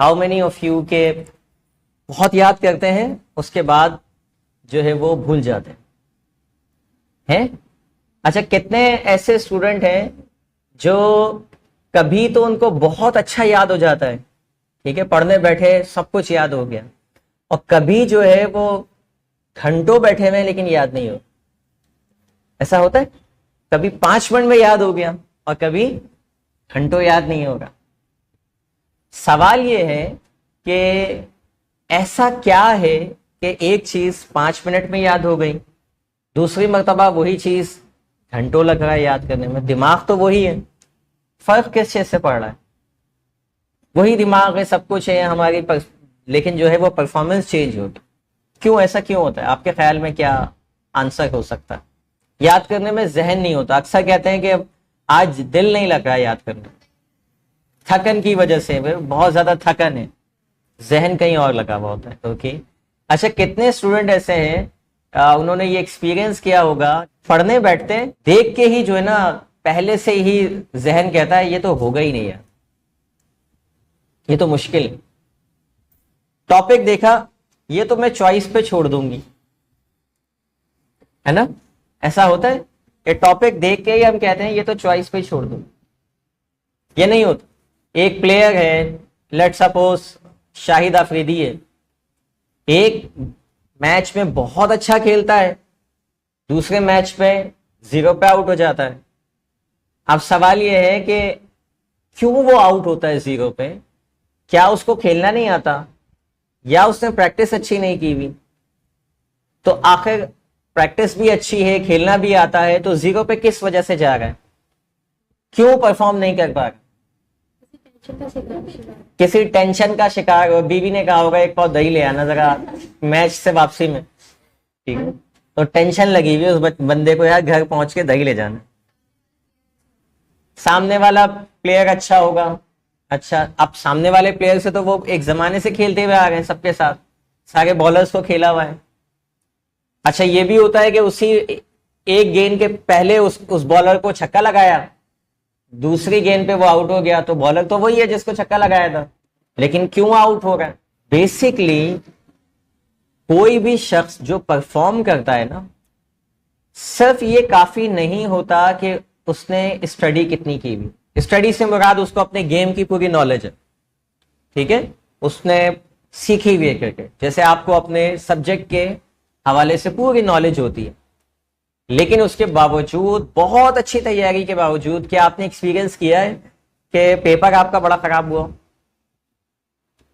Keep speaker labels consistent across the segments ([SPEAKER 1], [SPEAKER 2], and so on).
[SPEAKER 1] How many of you के बहुत याद करते हैं उसके बाद जो है वो भूल जाते हैं? अच्छा, कितने ऐसे स्टूडेंट हैं जो कभी तो उनको बहुत अच्छा याद हो जाता है, ठीक है, पढ़ने बैठे सब कुछ याद हो गया, और कभी जो है वो घंटों बैठे हुए लेकिन याद नहीं हो। ऐसा होता है, कभी 5 मिनट में याद हो गया और कभी घंटों याद नहीं होगा। सवाल ये है कि ऐसा क्या है कि एक चीज 5 मिनट में याद हो गई, दूसरी मर्तबा वही चीज घंटों लग रहा है याद करने में। दिमाग तो वही है, फर्क किस चीज से पड़ रहा है? वही दिमाग है, सब कुछ है हमारी लेकिन जो है वो परफॉर्मेंस चेंज होगी। क्यों? ऐसा क्यों होता है? आपके ख्याल में क्या आंसर हो सकता है? याद करने में जहन नहीं होता। अक्सर कहते हैं कि आज दिल नहीं लग रहा है याद करने, थकन की वजह से, बहुत ज्यादा थकन है, जहन कहीं और लगा हुआ होता है। ओके, अच्छा, कितने स्टूडेंट ऐसे हैं उन्होंने ये एक्सपीरियंस किया होगा, पढ़ने बैठते हैं देख के ही जो है ना पहले से ही जहन कहता है ये तो होगा ही नहीं यार, ये तो मुश्किल है। टॉपिक देखा, ये तो मैं चॉइस पे छोड़ दूंगी, है ना? ऐसा होता है, ये टॉपिक देख के ही हम कहते हैं ये तो चॉइस पे छोड़ दूंगी। ये नहीं होता। एक प्लेयर है, लेट सपोज शाहिद अफरीदी है, एक मैच में बहुत अच्छा खेलता है, दूसरे मैच में 0 पे आउट हो जाता है। अब सवाल यह है कि क्यों वो आउट होता है 0 पे? क्या उसको खेलना नहीं आता या उसने प्रैक्टिस अच्छी नहीं की हुई? तो आखिर प्रैक्टिस भी अच्छी है, खेलना भी आता है, तो 0 पे किस वजह से जा रहा है? क्यों परफॉर्म नहीं कर पा रहा? किसी टेंशन का शिकार हो। बीवी ने कहा होगा एक पाव दही ले आना जरा मैच से वापसी में, ठीक है, तो टेंशन लगी हुई उस बंदे को, यार घर पहुंच के दही ले जाना। सामने वाला प्लेयर अच्छा होगा, अच्छा, अब सामने वाले प्लेयर से तो वो एक जमाने से खेलते हुए आ गए, सबके साथ सारे बॉलर्स को खेला हुआ है। अच्छा, ये भी होता है कि उसी एक गेंद के पहले उस बॉलर को छक्का लगाया, दूसरी गेंद पे वो आउट हो गया, तो बॉलर तो वही है जिसको छक्का लगाया था, लेकिन क्यों आउट हो गया? बेसिकली कोई भी शख्स जो परफॉर्म करता है ना, सिर्फ ये काफी नहीं होता कि उसने स्टडी कितनी की हुई। स्टडी से मुराद उसको अपने गेम की पूरी नॉलेज है, ठीक है, उसने सीखी हुई है क्रिकेट, जैसे आपको अपने सब्जेक्ट के हवाले से पूरी नॉलेज होती है। लेकिन उसके बावजूद, बहुत अच्छी तैयारी के बावजूद, क्या आपने एक्सपीरियंस किया है कि पेपर आपका बड़ा खराब हुआ?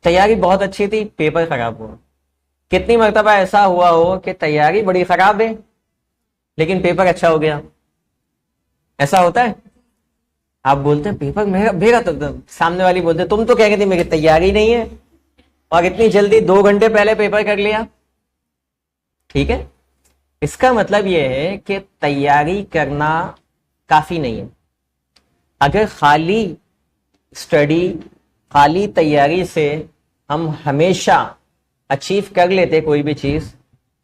[SPEAKER 1] तैयारी बहुत अच्छी थी, पेपर खराब हुआ। कितनी मरतबा ऐसा हुआ हो कि तैयारी बड़ी खराब है लेकिन पेपर अच्छा हो गया? ऐसा होता है? आप बोलते हैं पेपर मेरा भेगा, तो सामने वाली बोलते तुम तो कह रही थी मेरी तैयारी नहीं है और इतनी जल्दी 2 घंटे पहले पेपर कर लिया। ठीक है, इसका मतलब यह है कि तैयारी करना काफी नहीं है। अगर खाली स्टडी, खाली तैयारी से हम हमेशा अचीव कर लेते कोई भी चीज,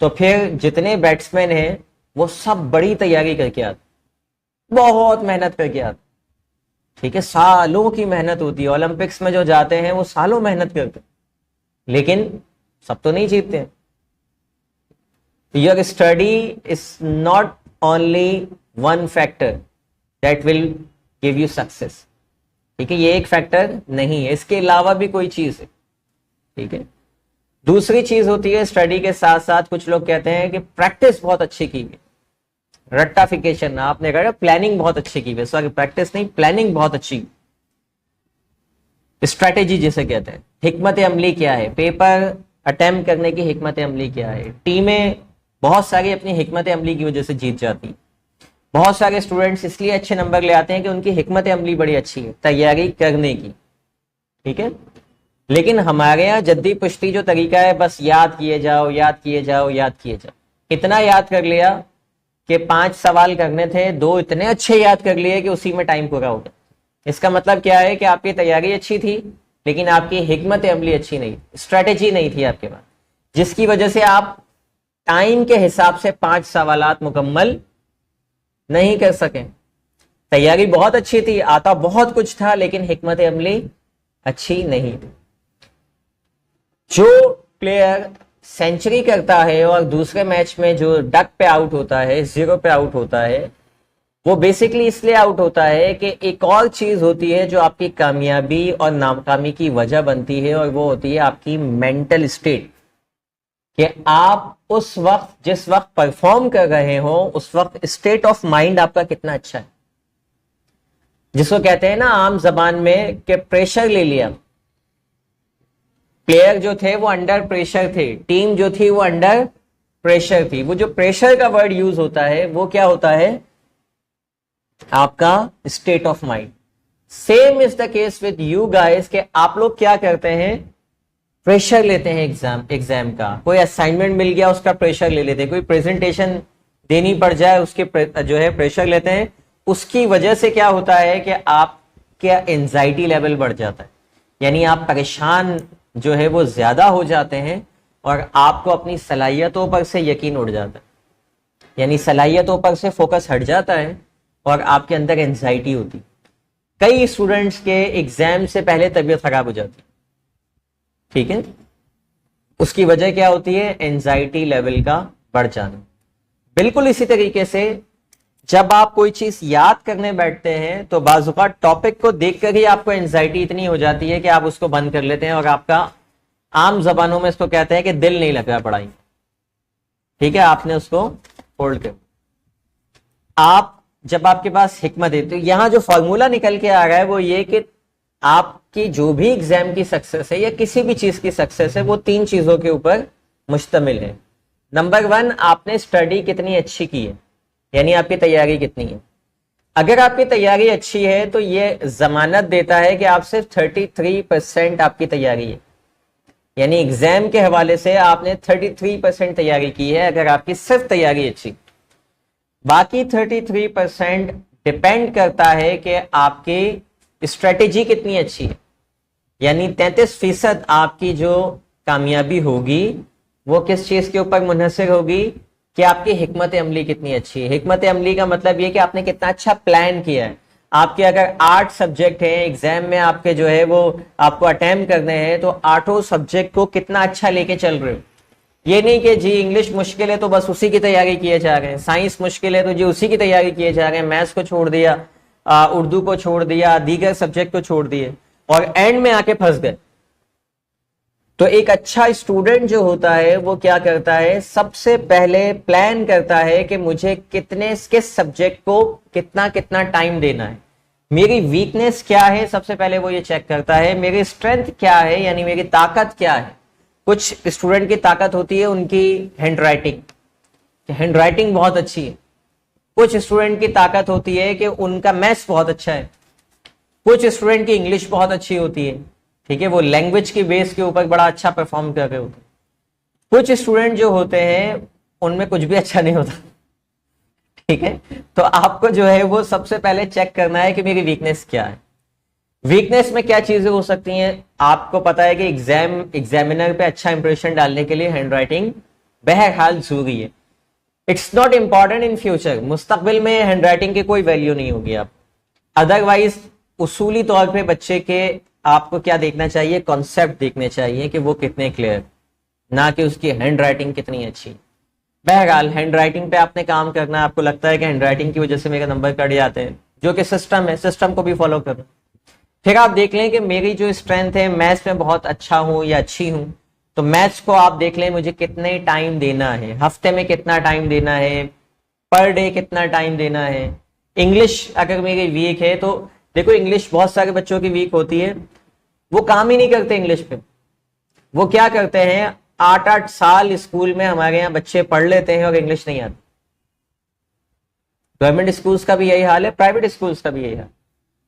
[SPEAKER 1] तो फिर जितने बैट्समैन हैं वो सब बड़ी तैयारी करके आते, बहुत मेहनत करके आते, ठीक है, सालों की मेहनत होती है। ओलंपिक्स में जो जाते हैं वो सालों मेहनत करते, लेकिन सब तो नहीं जीतते। Your study is not only one factor that will give you success. ठीक है, ये एक फैक्टर नहीं है, इसके अलावा भी कोई चीज है, ठीक है। दूसरी चीज होती है स्टडी के साथ साथ, कुछ लोग कहते हैं कि प्रैक्टिस बहुत अच्छी की हुई, रट्टाफिकेशन, आपने कहा प्लानिंग बहुत अच्छी की हुई, सॉरी प्रैक्टिस नहीं, प्लानिंग बहुत अच्छी, स्ट्रेटेजी जिसे कहते हैं, हिकमत अमली क्या है, पेपर अटेम्प्ट करने की हिकमत अमली क्या है। टीमें बहुत सारी अपनी हिकमत अमली की वजह से जीत जाती, बहुत सारे स्टूडेंट्स इसलिए अच्छे नंबर ले आते हैं कि उनकी हिकमत अमली बड़ी अच्छी है तैयारी करने की, ठीक है। लेकिन हमारे यहाँ जद्दी पुश्ती जो तरीका है, बस याद किए जाओ, याद किए जाओ, याद किए जाओ। इतना याद कर लिया कि 5 सवाल करने थे, 2 इतने अच्छे याद कर लिए कि उसी में टाइम पूरा हो गया। इसका मतलब क्या है कि आपकी तैयारी अच्छी थी लेकिन आपकी हिकमत अमली अच्छी नहीं, स्ट्रेटेजी नहीं थी आपके पास, जिसकी वजह से आप टाइम के हिसाब से 5 सवालात मुकम्मल नहीं कर सके। तैयारी बहुत अच्छी थी, आता बहुत कुछ था, लेकिन हिकमत अमली अच्छी नहीं थी। जो प्लेयर सेंचुरी करता है और दूसरे मैच में जो डक पे आउट होता है, 0 पे आउट होता है, वो बेसिकली इसलिए आउट होता है कि एक और चीज होती है जो आपकी कामयाबी और नाकामी की वजह बनती है, और वो होती है आपकी मेंटल स्टेट। कि आप उस वक्त जिस वक्त परफॉर्म कर रहे हो उस वक्त स्टेट ऑफ माइंड आपका कितना अच्छा है, जिसको कहते हैं ना आम जबान में कि प्रेशर ले लिया। प्लेयर जो थे वो अंडर प्रेशर थे, टीम जो थी वो अंडर प्रेशर थी। वो जो प्रेशर का वर्ड यूज होता है वो क्या होता है, आपका state of mind. Same is the case with you guys कि आप लोग क्या करते हैं, प्रेशर लेते हैं एग्जाम का। कोई असाइनमेंट मिल गया उसका प्रेशर ले लेते हैं, कोई प्रेजेंटेशन देनी पड़ जाए उसके जो है प्रेशर लेते हैं। उसकी वजह से क्या होता है कि आपके एंजाइटी लेवल बढ़ जाता है, यानी आप परेशान जो है वो ज्यादा हो जाते हैं और आपको अपनी सलाहियतों पर से यकीन उड़ जाता है, यानी सलाहियतों पर से फोकस हट जाता है और आपके अंदर एंजाइटी होती। कई स्टूडेंट्स के एग्जाम से पहले तबीयत खराब हो जाती, ठीक है। उसकी वजह क्या होती है, एंजाइटी लेवल का बढ़ जाना। बिल्कुल इसी तरीके से जब आप कोई चीज याद करने बैठते हैं तो बाजुका टॉपिक को देखकर ही आपको एंजाइटी इतनी हो जाती है कि आप उसको बंद कर लेते हैं और आपका आम जबानों में इसको कहते हैं कि दिल नहीं लग रहा पढ़ाई, ठीक है, आपने उसको होल्ड कर। आप जब आपके पास हिकमत है, तो यहां जो फॉर्मूला निकल के आ रहा है वो ये कि आपकी जो भी एग्जाम की सक्सेस है या किसी भी चीज की सक्सेस है वो 3 चीजों के ऊपर मुश्तमिल है। नंबर 1, आपने स्टडी कितनी अच्छी की है, यानी आपकी तैयारी कितनी है। अगर आपकी तैयारी अच्छी है तो ये जमानत देता है कि आप सिर्फ 33% आपकी तैयारी है, यानी एग्जाम के हवाले से आपने 33% तैयारी की है अगर आपकी सिर्फ तैयारी अच्छी। बाकी 33% डिपेंड करता है कि आपकी स्ट्रेटेजी कितनी अच्छी है, यानी 33% आपकी जो कामयाबी होगी वो किस चीज के ऊपर मुनहसर होगी कि आपकी हिकमत अमली कितनी अच्छी है। हिकमत अमली का मतलब ये कि आपने कितना अच्छा प्लान किया है। आपके अगर 8 सब्जेक्ट हैं एग्जाम में, आपके जो है वो आपको अटेम्प्ट करने हैं, तो 8 सब्जेक्ट को कितना अच्छा लेके चल रहे हो। ये नहीं कि जी इंग्लिश मुश्किल है तो बस उसी की तैयारी किए जा रहे हैं, साइंस मुश्किल है तो जी उसी की तैयारी किए जा रहे हैं, मैथ्स को छोड़ दिया, उर्दू को छोड़ दिया, दीगर सब्जेक्ट को छोड़ दिए और एंड में आके फंस गए। तो एक अच्छा स्टूडेंट जो होता है वो क्या करता है, सबसे पहले प्लान करता है कि मुझे किस सब्जेक्ट को कितना कितना टाइम देना है, मेरी वीकनेस क्या है, सबसे पहले वो ये चेक करता है, मेरी स्ट्रेंथ क्या है, यानी मेरी ताकत क्या है। कुछ स्टूडेंट की ताकत होती है उनकी हैंड राइटिंग बहुत अच्छी है। कुछ स्टूडेंट की ताकत होती है कि उनका मैथ्स बहुत अच्छा है। कुछ स्टूडेंट की इंग्लिश बहुत अच्छी होती है, ठीक है, वो लैंग्वेज की बेस के ऊपर बड़ा अच्छा परफॉर्म कर रहे होते हैं। कुछ स्टूडेंट जो होते हैं उनमें कुछ भी अच्छा नहीं होता, ठीक है। तो आपको जो है वो सबसे पहले चेक करना है कि मेरी वीकनेस क्या है। वीकनेस में क्या चीजें हो सकती हैं, आपको पता है कि एग्जामिनर पे अच्छा इंप्रेशन डालने के लिए हैंड राइटिंग बहरहाल जरूरी है। It's not important in future, मुस्तकबिल में हैंड राइटिंग की कोई वैल्यू नहीं होगी आप। अदरवाइज उसूली तौर पे बच्चे के आपको क्या देखना चाहिए, कॉन्सेप्ट देखने चाहिए कि वो कितने क्लियर, ना कि उसकी हैंड राइटिंग कितनी अच्छी। बहरहाल हैंड राइटिंग पे आपने काम करना है। आपको लगता है कि हैंड राइटिंग की वजह से मेरे नंबर कट जाते हैं, जो कि सिस्टम है, सिस्टम को भी फॉलो करना। फिर आप देख लें कि मेरी जो स्ट्रेंथ है, मैथ्स में बहुत अच्छा हूं या अच्छी हूं, तो मैथ्स को आप देख लें मुझे कितने टाइम देना है, हफ्ते में कितना टाइम देना है, पर डे कितना टाइम देना है। इंग्लिश अगर मेरी वीक है तो देखो, इंग्लिश बहुत सारे बच्चों की वीक होती है, वो काम ही नहीं करते इंग्लिश पे। वो क्या करते हैं, 8-8 साल स्कूल में हमारे यहाँ बच्चे पढ़ लेते हैं और इंग्लिश नहीं आती। गवर्नमेंट स्कूल्स का भी यही हाल है, प्राइवेट स्कूल्स का भी यही हाल।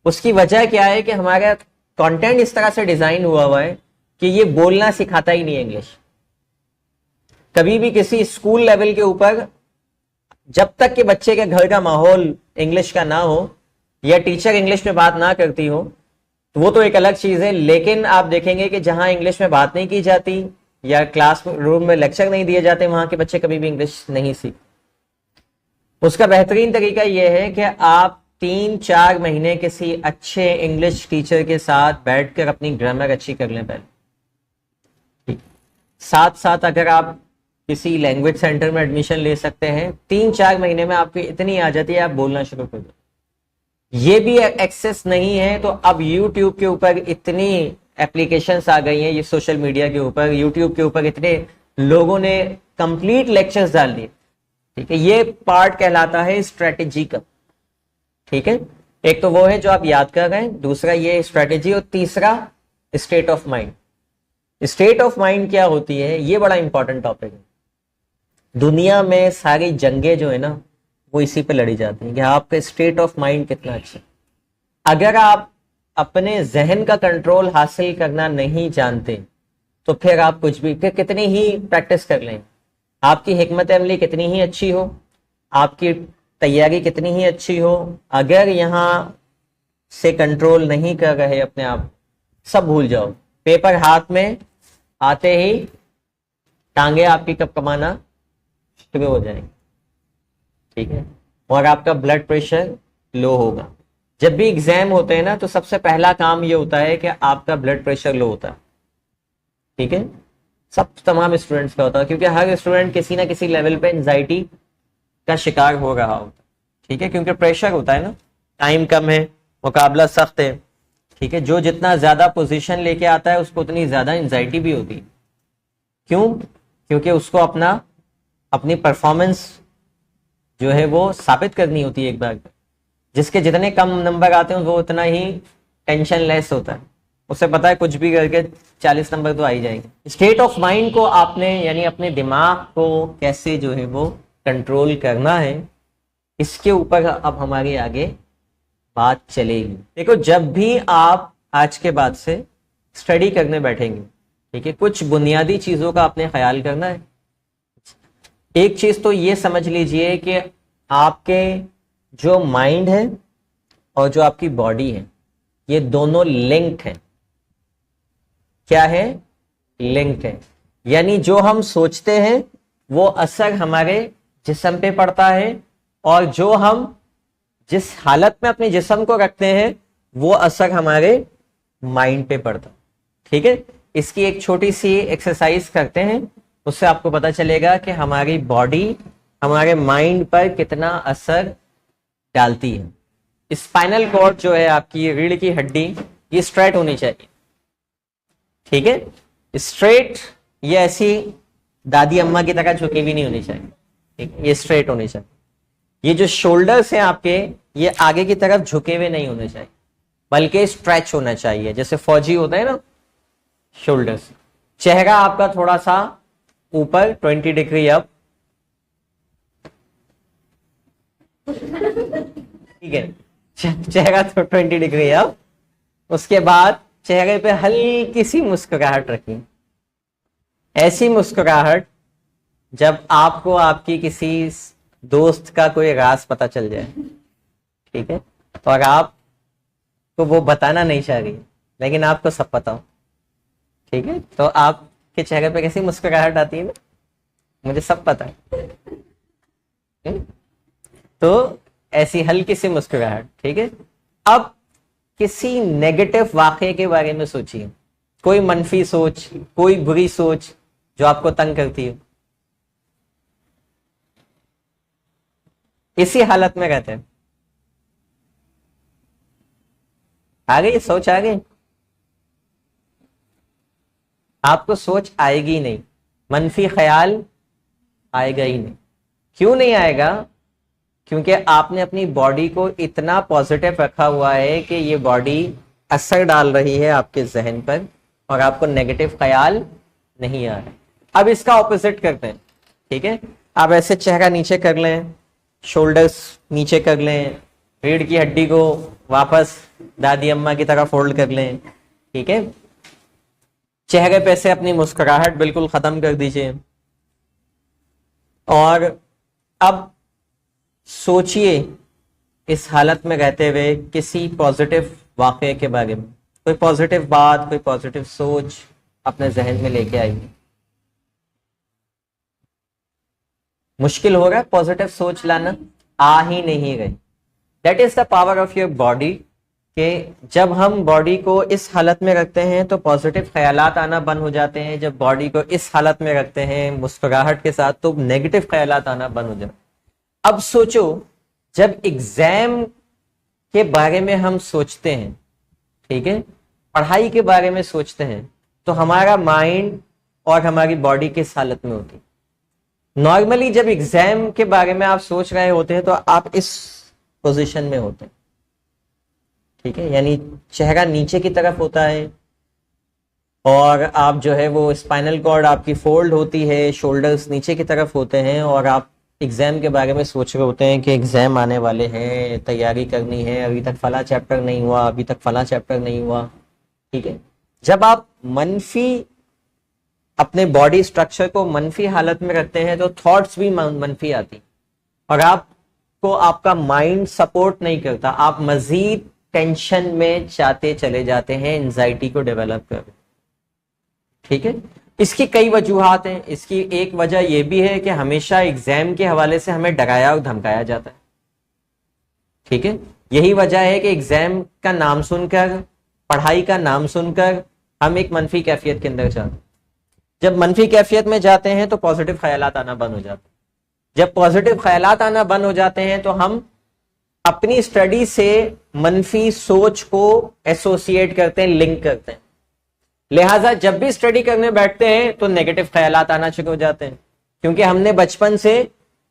[SPEAKER 1] उसकी वजह क्या है कि हमारा कंटेंट इस तरह से डिजाइन हुआ है कि ये बोलना सिखाता ही नहीं है इंग्लिश। कभी भी किसी स्कूल लेवल के ऊपर जब तक कि बच्चे के घर का माहौल इंग्लिश का ना हो या टीचर इंग्लिश में बात ना करती हो तो वो तो एक अलग चीज है, लेकिन आप देखेंगे कि जहां इंग्लिश में बात नहीं की जाती या क्लास रूम में लेक्चर नहीं दिए जाते, वहां के बच्चे कभी भी इंग्लिश नहीं सीख। उसका बेहतरीन तरीका यह है कि आप 3-4 महीने किसी अच्छे इंग्लिश टीचर के साथ बैठकर अपनी ग्रामर अच्छी कर लें पहले। साथ साथ अगर आप किसी लैंग्वेज सेंटर में एडमिशन ले सकते हैं, 3-4 महीने में आपकी इतनी आ जाती है आप बोलना शुरू कर दो। ये भी एक्सेस नहीं है तो अब यूट्यूब के ऊपर इतनी एप्लीकेशंस आ गई हैं, ये सोशल मीडिया के ऊपर, यूट्यूब के ऊपर इतने लोगों ने कंप्लीट लेक्चर्स डाल दिए। ठीक है, ये पार्ट कहलाता है स्ट्रेटेजी का। ठीक है, एक तो वो है जो आप याद कर रहे हैं, दूसरा ये स्ट्रेटेजी, और तीसरा state of mind. State of mind क्या होती है, ये बड़ा इंपॉर्टेंट टॉपिक है। दुनिया में सारी जंगें जो है ना वो इसी पे लड़ी जाती हैं कि आपका स्टेट ऑफ माइंड कितना अच्छा है। अगर आप अपने जहन का कंट्रोल हासिल करना नहीं जानते तो फिर आप कुछ भी, फिर कितनी ही प्रैक्टिस कर लें, आपकी हिकमत अमली कितनी ही अच्छी हो, आपकी तैयारी कितनी ही अच्छी हो, अगर यहां से कंट्रोल नहीं कर रहे अपने आप, सब भूल जाओ। पेपर हाथ में आते ही टांगे आपकी कब कमाना शुरू हो जाएंगे। ठीक है, और आपका ब्लड प्रेशर लो होगा। जब भी एग्जाम होते हैं ना तो सबसे पहला काम ये होता है कि आपका ब्लड प्रेशर लो होता है। ठीक है, सब तमाम स्टूडेंट्स का होता है, क्योंकि हर स्टूडेंट किसी ना किसी लेवल पे एंजाइटी का शिकार हो रहा होता है। ठीक है, क्योंकि प्रेशर होता है ना, टाइम कम है, मुकाबला सख्त है। ठीक है, जो जितना ज्यादा पोजीशन लेके आता है उसको उतनी ज्यादा एंजाइटी भी होती है। क्यों? क्योंकि उसको अपनी परफॉर्मेंस जो है वो साबित करनी होती है एक बार। जिसके जितने कम नंबर आते हैं वो उतना ही टेंशन लेस होता है, उसे पता है कुछ भी करके 40 नंबर तो आ ही जाएंगे। स्टेट ऑफ माइंड को आपने, यानी अपने दिमाग को कैसे जो है वो कंट्रोल करना है, इसके ऊपर अब हमारी आगे बात चलेगी। देखो, जब भी आप आज के बाद से स्टडी करने बैठेंगे, ठीक है, कुछ बुनियादी चीजों का आपने ख्याल करना है। एक चीज तो ये समझ लीजिए कि आपके जो माइंड है और जो आपकी बॉडी है, ये दोनों लिंक्ड हैं। क्या है? लिंक्ड है। यानी जो हम सोचते हैं वो असर हमारे जिस्म पे पड़ता है, और जो हम जिस हालत में अपने जिस्म को रखते हैं वो असर हमारे माइंड पे पड़ता है। ठीक है, इसकी एक छोटी सी एक्सरसाइज करते हैं, उससे आपको पता चलेगा कि हमारी बॉडी हमारे माइंड पर कितना असर डालती है। स्पाइनल कॉर्ड जो है आपकी, रीढ़ की हड्डी, ये स्ट्रेट होनी चाहिए। ठीक है, स्ट्रेट, ये ऐसी दादी अम्मा की तरह झुकी भी नहीं होनी चाहिए। ठीक है, ये स्ट्रेट होनी चाहिए। ये जो शोल्डर्स हैं आपके, ये आगे की तरफ झुके हुए नहीं होने चाहिए, बल्कि स्ट्रेच होना चाहिए, जैसे फौजी होता है ना, शोल्डर्स। चेहरा आपका थोड़ा सा ऊपर 20 डिग्री अप। ठीक है, चेहरा तो 20 डिग्री अप। उसके बाद चेहरे पे हल्की सी मुस्कुराहट रखी, ऐसी मुस्कुराहट जब आपको आपकी किसी दोस्त का कोई राज पता चल जाए। ठीक है, और आपको वो बताना नहीं चाह रही लेकिन आपको सब पता हो। ठीक है, तो आपके चेहरे पे कैसी मुस्कुराहट आती है ना, मुझे सब पता है। तो ऐसी हल्की सी मुस्कुराहट। ठीक है, अब किसी नेगेटिव वाकये के बारे में सोचिए, कोई मनफी सोच, कोई बुरी सोच जो आपको तंग करती है। इसी हालत में रहते हैं, आ गई सोच, आ गई, आपको सोच आएगी नहीं, मनफी ख्याल आएगा ही नहीं। क्यों नहीं आएगा? क्योंकि आपने अपनी बॉडी को इतना पॉजिटिव रखा हुआ है कि ये बॉडी असर डाल रही है आपके जहन पर और आपको नेगेटिव ख्याल नहीं आ रहा। अब इसका ऑपोजिट करते हैं। ठीक है, आप ऐसे चेहरा नीचे कर लें, शोल्डर्स नीचे कर लें, रीढ़ की हड्डी को वापस दादी अम्मा की तरह फोल्ड कर लें। ठीक है, चेहरे पे से अपनी मुस्कुराहट बिल्कुल खत्म कर दीजिए, और अब सोचिए इस हालत में रहते हुए किसी पॉजिटिव वाकये के बारे में, कोई पॉजिटिव बात, कोई पॉजिटिव सोच अपने जहन में लेके आइए। मुश्किल होगा पॉजिटिव सोच लाना, आ ही नहीं गई। That is the power of your body कि जब हम बॉडी को इस हालत में रखते हैं तो पॉजिटिव ख्यालात आना बंद हो जाते हैं, जब बॉडी को इस हालत में रखते हैं मुस्कुराहट के साथ तो नेगेटिव ख्यालात आना बंद हो जाते हैं। अब सोचो, जब एग्जाम के बारे में हम सोचते हैं, ठीक है, पढ़ाई के बारे में सोचते हैं, तो हमारा माइंड और हमारी बॉडी किस हालत में होती है? नॉर्मली जब एग्जाम के बारे में आप सोच रहे होते हैं तो आप इस पोजीशन में होते हैं, ठीक है, यानी चेहरा नीचे की तरफ होता है और आप जो है वो स्पाइनल कॉर्ड आपकी फोल्ड होती है, शोल्डर्स नीचे की तरफ होते हैं और आप एग्जाम के बारे में सोच रहे होते हैं कि एग्जाम आने वाले हैं, तैयारी करनी है, अभी तक फला चैप्टर नहीं हुआ, अभी तक फला चैप्टर नहीं हुआ, ठीक है। जब आप मनफी अपने बॉडी स्ट्रक्चर को मनफी हालत में रखते हैं तो थॉट्स भी मनफी आती और आपको आपका माइंड सपोर्ट नहीं करता, आप मजीद टेंशन में जाते चले जाते हैं, एंजाइटी को डेवलप कर, ठीक है। इसकी कई वजूहात हैं। इसकी एक वजह यह भी है कि हमेशा एग्जाम के हवाले से हमें डराया और धमकाया जाता है, ठीक है। यही वजह है कि एग्जाम का नाम सुनकर, पढ़ाई का नाम सुनकर हम एक मनफी कैफियत के अंदर जाते हैं। जब मनफी कैफियत में जाते हैं तो पॉजिटिव ख्यालात आना बंद हो जाते हैं। जब पॉजिटिव ख्यालात आना बंद हो जाते हैं तो हम अपनी स्टडी से मनफी सोच को एसोसिएट करते हैं, लिंक करते हैं। लिहाजा जब भी स्टडी करने बैठते हैं तो नेगेटिव ख्यालात आना शुरू हो जाते हैं, क्योंकि हमने बचपन से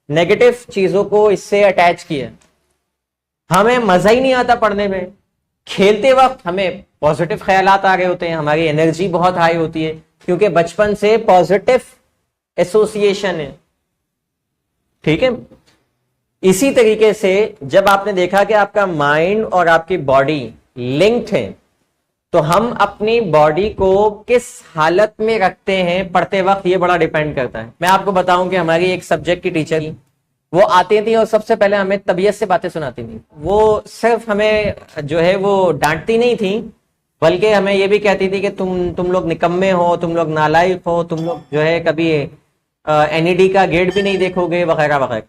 [SPEAKER 1] नेगेटिव चीजों को इससे अटैच किया। हमें मजा ही नहीं आता पढ़ने में, खेलते वक्त हमें पॉजिटिव ख्यालात आ रहे होते हैं, हमारी एनर्जी बहुत हाई होती है, क्योंकि बचपन से पॉजिटिव एसोसिएशन है, ठीक है। इसी तरीके से जब आपने देखा कि आपका माइंड और आपकी बॉडी लिंक्ड है, तो हम अपनी बॉडी को किस हालत में रखते हैं पढ़ते वक्त, ये बड़ा डिपेंड करता है। मैं आपको बताऊं कि हमारी एक सब्जेक्ट की टीचर थी, वो आती थी और सबसे पहले हमें तबीयत से बातें सुनाती थी। वो सिर्फ हमें जो है वो डांटती नहीं थी, बल्कि हमें ये भी कहती थी कि तुम लोग निकम्मे हो, तुम लोग नालायक हो, तुम लोग जो है कभी एनईडी का गेट भी नहीं देखोगे, वगैरह वगैरह।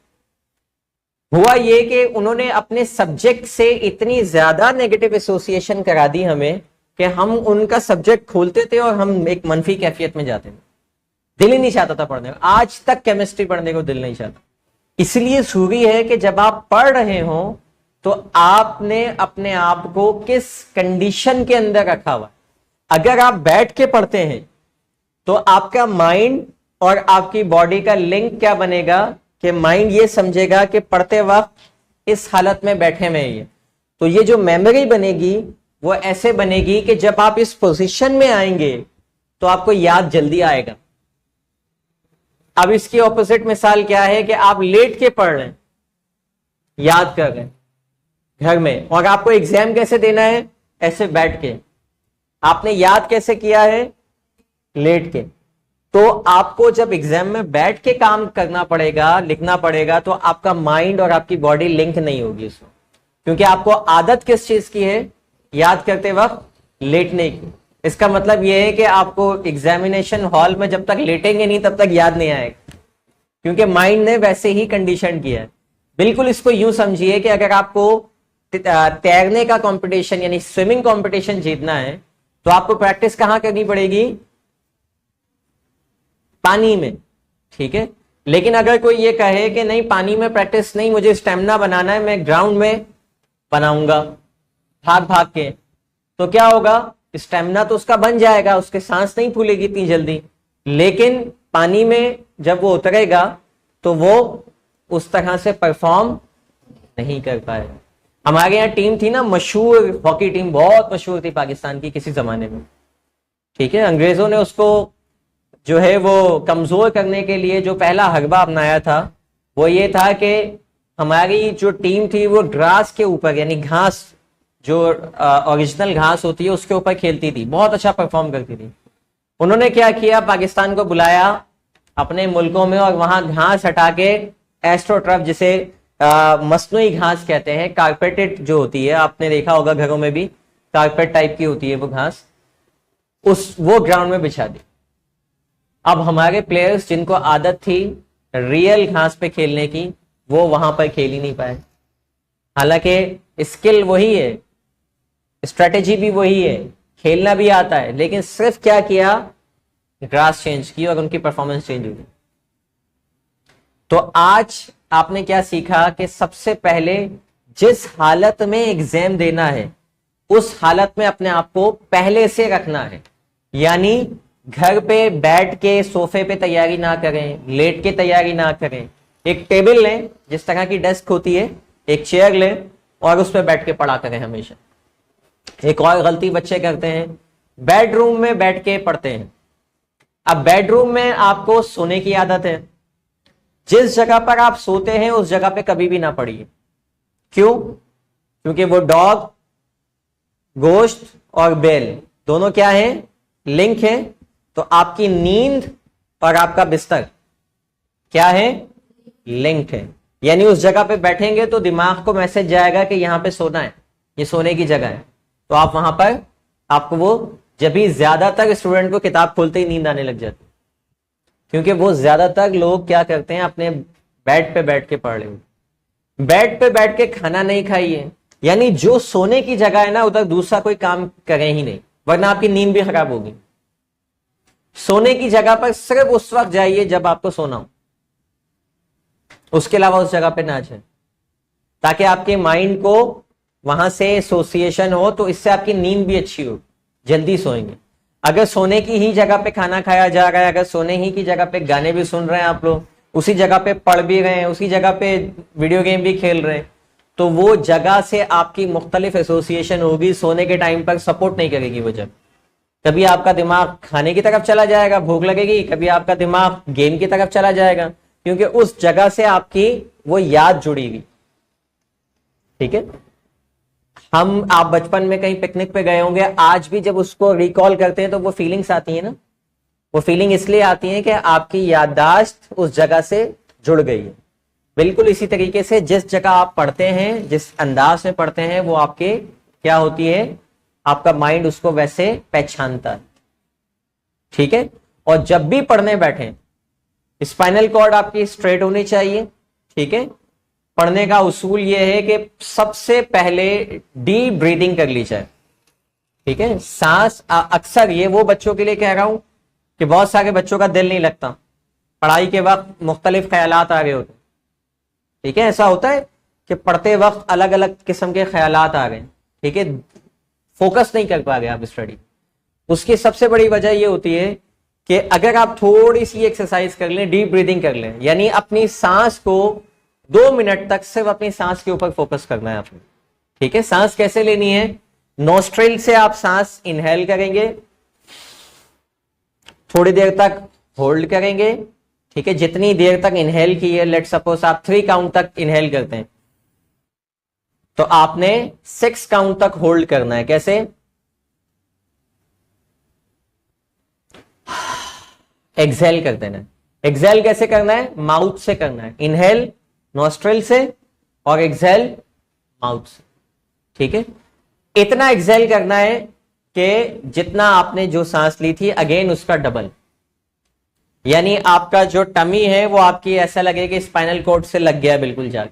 [SPEAKER 1] हुआ ये कि उन्होंने अपने सब्जेक्ट से इतनी ज्यादा नेगेटिव एसोसिएशन करा दी हमें कि हम उनका सब्जेक्ट खोलते थे और हम एक मनफी कैफियत में जाते थे, दिल ही नहीं चाहता था पढ़ने को। आज तक केमिस्ट्री पढ़ने को दिल नहीं चाहता। इसलिए जरूरी है कि जब आप पढ़ रहे हो तो आपने अपने आप को किस कंडीशन के अंदर रखा हुआ। अगर आप बैठ के पढ़ते हैं तो आपका माइंड और आपकी बॉडी का लिंक क्या बनेगा कि माइंड ये समझेगा कि पढ़ते वक्त इस हालत में बैठे हुए हैं, तो ये जो मेमोरी बनेगी वो ऐसे बनेगी कि जब आप इस पोजीशन में आएंगे तो आपको याद जल्दी आएगा। अब इसकी ऑपोजिट मिसाल क्या है कि आप लेट के पढ़ रहे हैं, याद कर रहे हैं घर में, और आपको एग्जाम कैसे देना है, ऐसे बैठ के। आपने याद कैसे किया है, लेट के। तो आपको जब एग्जाम में बैठ के काम करना पड़ेगा, लिखना पड़ेगा, तो आपका माइंड और आपकी बॉडी लिंक नहीं होगी इसमें, क्योंकि आपको आदत किस चीज की है, याद करते वक्त लेटने की। इसका मतलब यह है कि आपको एग्जामिनेशन हॉल में जब तक लेटेंगे नहीं तब तक याद नहीं आएगा, क्योंकि माइंड ने वैसे ही कंडीशन किया है। बिल्कुल इसको यूं समझिए कि अगर आपको तैरने का कंपटीशन यानी स्विमिंग कंपटीशन जीतना है तो आपको प्रैक्टिस कहां करनी पड़ेगी, पानी में, ठीक है। लेकिन अगर कोई ये कहे कि नहीं पानी में प्रैक्टिस नहीं, मुझे स्टेमिना बनाना है, मैं ग्राउंड में बनाऊंगा भाग भाग के, तो क्या होगा, स्टेमिना तो उसका बन जाएगा, उसके सांस नहीं फूलेगी इतनी जल्दी, लेकिन पानी में जब वो उतरेगा तो वो उस तरह से परफॉर्म नहीं कर पाएगा। हमारे यहाँ टीम थी ना, मशहूर हॉकी टीम, बहुत मशहूर थी पाकिस्तान की किसी जमाने में, ठीक है। अंग्रेजों ने उसको जो है वो कमजोर करने के लिए जो पहला हरबा अपनाया था वो ये था कि हमारी जो टीम थी वो ग्रास के ऊपर यानी घास, जो ओरिजिनल घास होती है उसके ऊपर खेलती थी, बहुत अच्छा परफॉर्म करती थी। उन्होंने क्या किया, पाकिस्तान को बुलाया अपने मुल्कों में और वहां घास हटा के एस्ट्रोटर्फ, जिसे मसनूई घास कहते हैं, कारपेटेड जो होती है, आपने देखा होगा घरों में भी कारपेट टाइप की होती है वो घास, वो ग्राउंड में बिछा दी। अब हमारे प्लेयर्स जिनको आदत थी रियल घास पे खेलने की, वो वहां पर खेल ही नहीं पाए। हालांकि स्किल वही है, स्ट्रेटेजी भी वही है, खेलना भी आता है, लेकिन सिर्फ क्या किया, ग्रास चेंज की और उनकी परफॉर्मेंस चेंज हुई। तो आज आपने क्या सीखा कि सबसे पहले जिस हालत में एग्जाम देना है उस हालत में अपने आप को पहले से रखना है। यानी घर पे बैठ के सोफे पे तैयारी ना करें, लेट के तैयारी ना करें। एक टेबल लें, जिस तरह की डेस्क होती है, एक चेयर लें और उस पर बैठ के पढ़ा करें हमेशा। एक और गलती बच्चे करते हैं, बेडरूम में बैठ के पढ़ते हैं। अब बेडरूम में आपको सोने की आदत है, जिस जगह पर आप सोते हैं उस जगह पे कभी भी ना पढ़िए। क्यों? क्योंकि वो डॉग, गोश्त और बेल दोनों क्या है, लिंक है। तो आपकी नींद और आपका बिस्तर क्या है, लिंक्ड है। यानी उस जगह पे बैठेंगे तो दिमाग को मैसेज जाएगा कि यहां पे सोना है, ये सोने की जगह है। तो आप वहां पर, आपको वो, जब भी ज्यादातर स्टूडेंट को किताब खोलते ही नींद आने लग जाती, क्योंकि वो ज्यादातर लोग क्या करते हैं, अपने बेड पे बैठ के पढ़ रहे। बेड पे बैठ के खाना नहीं खाइए, यानी जो सोने की जगह है ना उधर दूसरा कोई काम करें ही नहीं, वरना आपकी नींद भी खराब होगी। सोने की जगह पर सिर्फ उस वक्त जाइए जब आपको सोना हो, उसके अलावा उस जगह पे ना जाए, ताकि आपके माइंड को वहां से एसोसिएशन हो, तो इससे आपकी नींद भी अच्छी हो, जल्दी सोएंगे। अगर सोने की ही जगह पे खाना खाया जा रहा है, अगर सोने ही की जगह पे गाने भी सुन रहे हैं आप लोग, उसी जगह पे पढ़ भी रहे हैं, उसी जगह पे वीडियो गेम भी खेल रहे हैं, तो वो जगह से आपकी मुख्तलिफ एसोसिएशन होगी। सोने के टाइम पर सपोर्ट नहीं करेगी वो जगह। कभी आपका दिमाग खाने की तरफ चला जाएगा, भूख लगेगी, कभी आपका दिमाग गेम की तरफ चला जाएगा, क्योंकि उस जगह से आपकी वो याद जुड़ी हुई। ठीक है, आप बचपन में कहीं पिकनिक पे गए होंगे, आज भी जब उसको रिकॉल करते हैं तो वो फीलिंग्स आती है ना। वो फीलिंग इसलिए आती है कि आपकी याददाश्त उस जगह से जुड़ गई है। बिल्कुल इसी तरीके से जिस जगह आप पढ़ते हैं, जिस अंदाज में पढ़ते हैं, वो आपके क्या होती है, आपका माइंड उसको वैसे पहचानता है। ठीक है, और जब भी पढ़ने बैठे स्पाइनल कॉर्ड आपकी स्ट्रेट होनी चाहिए। ठीक है, पढ़ने का उसूल यह है कि सबसे पहले डीप ब्रीदिंग कर ली जाए। ठीक है, सांस, अक्सर ये वो बच्चों के लिए कह रहा हूं कि बहुत सारे बच्चों का दिल नहीं लगता, पढ़ाई के वक्त मुख्तलिफ ख्यालात आ रहे होते। ठीक है, ऐसा होता है कि पढ़ते वक्त अलग अलग किस्म के ख्यालात आ गए। ठीक है, फोकस नहीं कर पा रहे आप स्टडी। उसकी सबसे बड़ी वजह यह होती है कि अगर आप थोड़ी सी एक्सरसाइज कर लें, डीप ब्रीदिंग कर लें, यानी अपनी सांस को 2 मिनट तक सिर्फ अपनी सांस के ऊपर फोकस करना है आपको। ठीक है, सांस कैसे लेनी है, नोस्ट्रिल से आप सांस इनहेल करेंगे, थोड़ी देर तक होल्ड करेंगे। ठीक है, जितनी देर तक इनहेल की है, लेट सपोज आप 3 काउंट तक इनहेल करते हैं, तो आपने 6 काउंट तक होल्ड करना है। कैसे, एक्सेल कर देना है। एक्सेल कैसे करना है, माउथ से करना है। इनहेल नॉस्ट्रिल से और एक्सेल माउथ से। ठीक है, इतना एक्सेल करना है कि जितना आपने जो सांस ली थी, अगेन उसका डबल। यानी आपका जो टमी है वो आपकी ऐसा लगे कि स्पाइनल कॉर्ड से लग गया बिल्कुल जाके,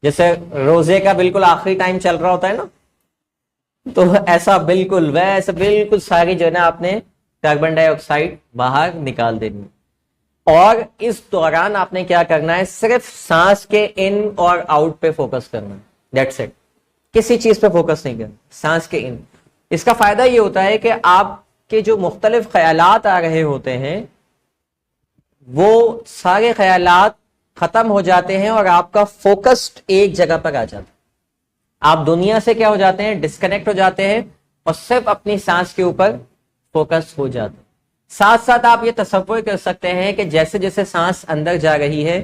[SPEAKER 1] जैसे रोजे का बिल्कुल आखिरी टाइम चल रहा होता है ना, तो ऐसा बिल्कुल वैसे बिल्कुल सारी जो है ना आपने कार्बन डाइऑक्साइड बाहर निकाल देनी। और इस दौरान आपने क्या करना है, सिर्फ सांस के इन और आउट पे फोकस करना है। दैट्स इट, किसी चीज पे फोकस नहीं करना, सांस के इन। इसका फायदा ये होता है कि आपके जो मुख्तलिफ ख्यालात आ रहे होते हैं वो सारे ख्यालात खत्म हो जाते हैं और आपका फोकस्ड एक जगह पर आ जाता है। आप दुनिया से क्या हो जाते हैं, डिस्कनेक्ट हो जाते हैं और सिर्फ अपनी सांस के ऊपर फोकस हो जाते हैं। साथ साथ आप ये तसव्वुर कर सकते हैं कि जैसे जैसे सांस अंदर जा रही है,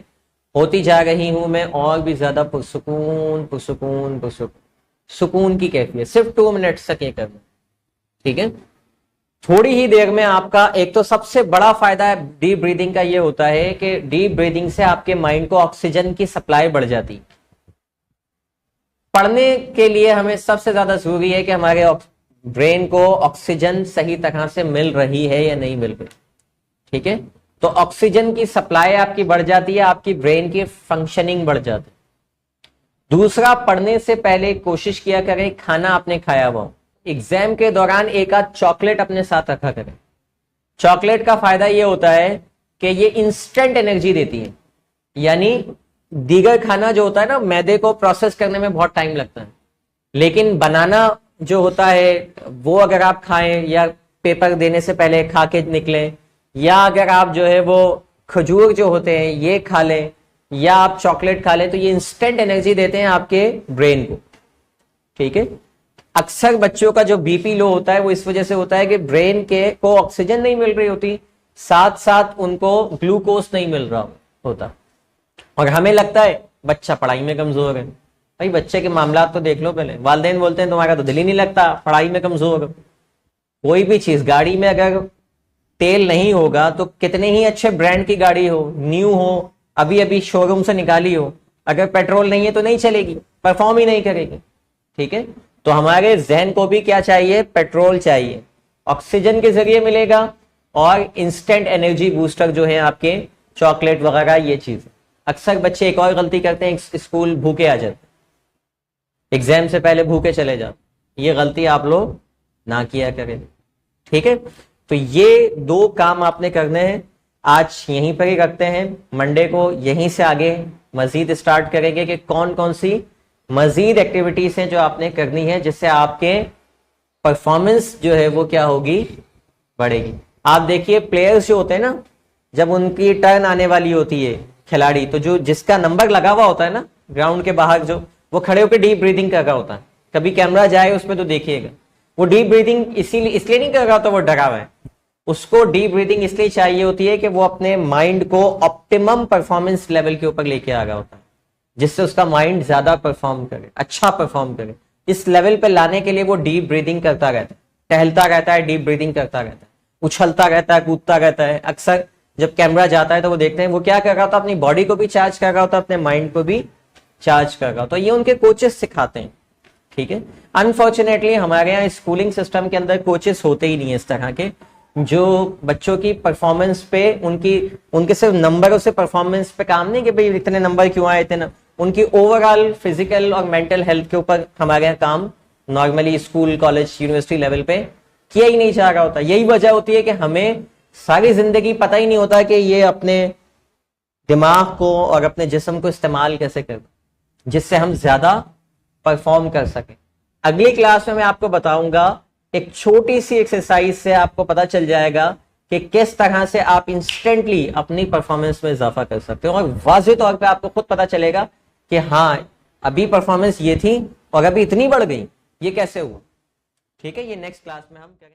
[SPEAKER 1] होती जा रही हूं मैं और भी ज्यादा पुरसुकून पुरसुकून पुरसुकून, सुकून की कैफियत। सिर्फ 2 मिनट तक ये करना। ठीक है, थोड़ी ही देर में आपका एक तो सबसे बड़ा फायदा डीप ब्रीदिंग का ये होता है कि डीप ब्रीदिंग से आपके माइंड को ऑक्सीजन की सप्लाई बढ़ जाती। पढ़ने के लिए हमें सबसे ज्यादा जरूरी है कि हमारे ब्रेन को ऑक्सीजन सही तरह से मिल रही है या नहीं मिल रही। ठीक है, तो ऑक्सीजन की सप्लाई आपकी बढ़ जाती है, आपकी ब्रेन की फंक्शनिंग बढ़ जाती है। दूसरा, पढ़ने से पहले कोशिश किया करें खाना आपने खाया हुआ, एग्जाम के दौरान एक आध चॉकलेट अपने साथ रखा करें। चॉकलेट का फायदा ये होता है कि ये इंस्टेंट एनर्जी देती है, यानी दीगर खाना जो होता है ना, मैदे को प्रोसेस करने में बहुत टाइम लगता है, लेकिन बनाना जो होता है वो अगर आप खाएं या पेपर देने से पहले खा के निकलें, या अगर आप जो है वो खजूर जो होते हैं ये खा लें, या आप चॉकलेट खा लें, तो ये इंस्टेंट एनर्जी देते हैं आपके ब्रेन को। ठीक है, अक्सर बच्चों का जो बीपी लो होता है वो इस वजह से होता है कि ब्रेन के को ऑक्सीजन नहीं मिल रही होती, साथ साथ उनको ग्लूकोज नहीं मिल रहा होता, और हमें लगता है बच्चा पढ़ाई में कमजोर है। भाई बच्चे के मामला तो देख लो पहले, वालिदैन बोलते हैं तुम्हारा तो दिल ही नहीं लगता, पढ़ाई में कमजोर। कोई भी चीज, गाड़ी में अगर तेल नहीं होगा तो कितने ही अच्छे ब्रांड की गाड़ी हो, न्यू हो, अभी अभी शोरूम से निकाली हो, अगर पेट्रोल नहीं है तो नहीं चलेगी, परफॉर्म ही नहीं करेगी। ठीक है, तो हमारे जहन को भी क्या चाहिए, पेट्रोल चाहिए, ऑक्सीजन के जरिए मिलेगा, और इंस्टेंट एनर्जी बूस्टर जो है आपके चॉकलेट वगैरह ये चीज। अक्सर बच्चे एक और गलती करते हैं, स्कूल भूखे आ जाते, एग्जाम से पहले भूखे चले जाते, ये गलती आप लोग ना किया करें। ठीक है, तो ये दो काम आपने करने हैं, आज यहीं पर ही रखते हैं, मंडे को यहीं से आगे मजीद स्टार्ट करेंगे कि कौन कौन सी मजीद एक्टिविटीज हैं जो आपने करनी है, जिससे आपके परफॉर्मेंस जो है वो क्या होगी, बढ़ेगी। आप देखिए प्लेयर्स जो होते हैं ना, जब उनकी टर्न आने वाली होती है खिलाड़ी, तो जो जिसका नंबर लगा हुआ होता है ना ग्राउंड के बाहर, जो वो खड़े होकर डीप ब्रीदिंग कर रहा होता है, कभी कैमरा जाए उसमें तो देखिएगा, वो डीप ब्रीदिंग इसलिए नहीं कर रहा होता, वो डरा हुआ है। उसको डीप ब्रीदिंग इसलिए चाहिए होती है कि वो अपने माइंड को ऑप्टिमम परफॉर्मेंस लेवल के ऊपर लेके आ रहा होता है, जिससे उसका माइंड ज्यादा परफॉर्म करे, अच्छा परफॉर्म करे। इस लेवल पे लाने के लिए वो डीप ब्रीदिंग करता रहता है, टहलता रहता है, डीप ब्रीदिंग करता रहता है, उछलता रहता है, कूदता रहता है। अक्सर जब कैमरा जाता है तो वो देखते हैं वो क्या कर रहा होता है, अपनी बॉडी को भी चार्ज कर रहा होता है, अपने माइंड को भी चार्ज कर रहा होता है। तो ये उनके कोचेस सिखाते हैं। ठीक है, अनफॉर्चुनेटली हमारे यहाँ स्कूलिंग सिस्टम के अंदर कोचेस होते ही नहीं है इस तरह के, जो बच्चों की परफॉर्मेंस पे उनके सिर्फ नंबरों से परफॉर्मेंस पे काम नहीं कि भाई इतने नंबर क्यों आए, इतने उनकी ओवरऑल फिजिकल और मेंटल हेल्थ के ऊपर हमारे यहाँ काम normally school, college, university level पे किया ही नहीं जा रहा होता। यही वजह होती है कि हमें सारी जिंदगी पता ही नहीं होता कि ये अपने दिमाग को और अपने जिस्म को इस्तेमाल कैसे करें, जिससे हम ज्यादा परफॉर्म कर सकें। अगली क्लास में मैं आपको बताऊंगा, एक छोटी सी एक्सरसाइज से आपको पता चल जाएगा कि किस तरह से आप इंस्टेंटली अपनी परफॉर्मेंस में इजाफा कर सकते हो, और वाज़ेह तौर पे आपको खुद पता चलेगा कि हाँ अभी परफॉर्मेंस ये थी और अभी इतनी बढ़ गई, ये कैसे हुआ। ठीक है, ये नेक्स्ट क्लास में हम करेंगे।